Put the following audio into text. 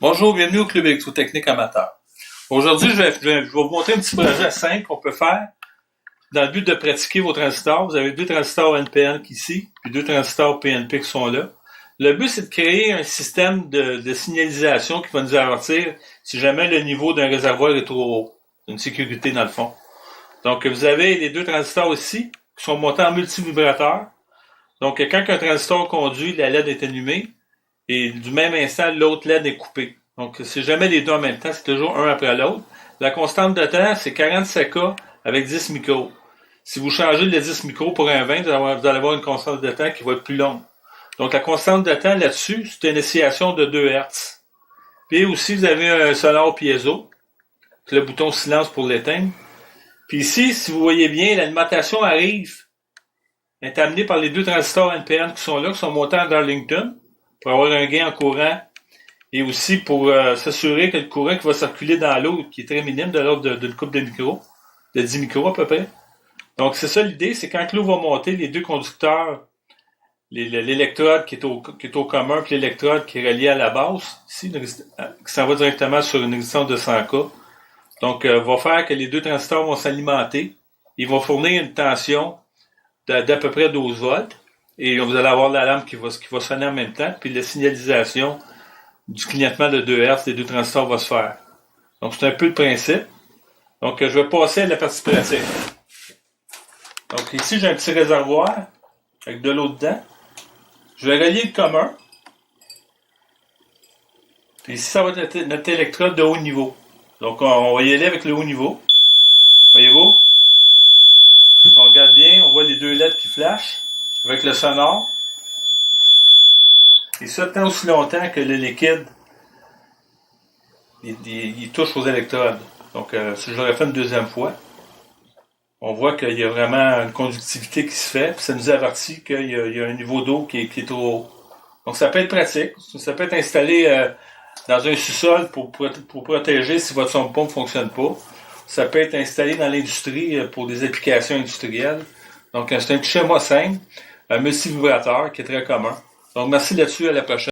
Bonjour, bienvenue au Club électrotechnique amateur. Aujourd'hui, je vais vous montrer un petit projet simple qu'on peut faire dans le but de pratiquer vos transistors. Vous avez deux transistors NPN ici, puis deux transistors PNP qui sont là. Le but, c'est de créer un système de signalisation qui va nous avertir si jamais le niveau d'un réservoir est trop haut. C'est une sécurité dans le fond. Donc, vous avez les deux transistors ici qui sont montés en multivibrateur. Donc, quand un transistor conduit, la LED est allumée. Et du même instant, l'autre LED est coupée. Donc, c'est jamais les deux en même temps, c'est toujours un après l'autre. La constante de temps, c'est 40 CK avec 10 micros. Si vous changez le 10 micros pour un 20, vous allez avoir une constante de temps qui va être plus longue. Donc, la constante de temps là-dessus, c'est une oscillation de 2 Hz. Puis aussi, vous avez un sonore piezo, c'est le bouton silence pour l'éteindre. Puis ici, si vous voyez bien, l'alimentation arrive, est amenée par les deux transistors NPN qui sont là, qui sont montés en Darlington, pour avoir un gain en courant et aussi pour s'assurer que le courant qui va circuler dans l'eau, qui est très minime, de l'ordre d'une couple de micros, de 10 micros à peu près. Donc c'est ça l'idée, c'est quand l'eau va monter, les deux conducteurs, l'électrode qui est au commun, puis l'électrode qui est relié à la base, ici, qui s'en va directement sur une résistance de 100K. Donc va faire que les deux transistors vont s'alimenter. Ils vont fournir une tension d'à peu près 12 volts. Et vous allez avoir la lampe qui va sonner en même temps, puis la signalisation du clignotement de 2 Hz des deux transistors va se faire. Donc, c'est un peu le principe. Donc, je vais passer à la partie pratique. Donc, ici, j'ai un petit réservoir avec de l'eau dedans. Je vais relier le commun. Puis ici, ça va être notre électrode de haut niveau. Donc, on va y aller avec le haut niveau. Voyez-vous? Si on regarde bien, on voit les deux LED qui flashent avec le sonore. Et ça tant aussi longtemps que le liquide il touche aux électrodes. Donc, si je l'aurais fait une deuxième fois, on voit qu'il y a vraiment une conductivité qui se fait, puis ça nous avertit qu'il y a un niveau d'eau qui est trop haut. Donc, ça peut être pratique. Ça peut être installé dans un sous-sol pour protéger si votre son de pompe ne fonctionne pas. Ça peut être installé dans l'industrie pour des applications industrielles. Donc, c'est un petit schéma simple, un multivibrateur qui est très commun. Donc, merci là-dessus, à la prochaine.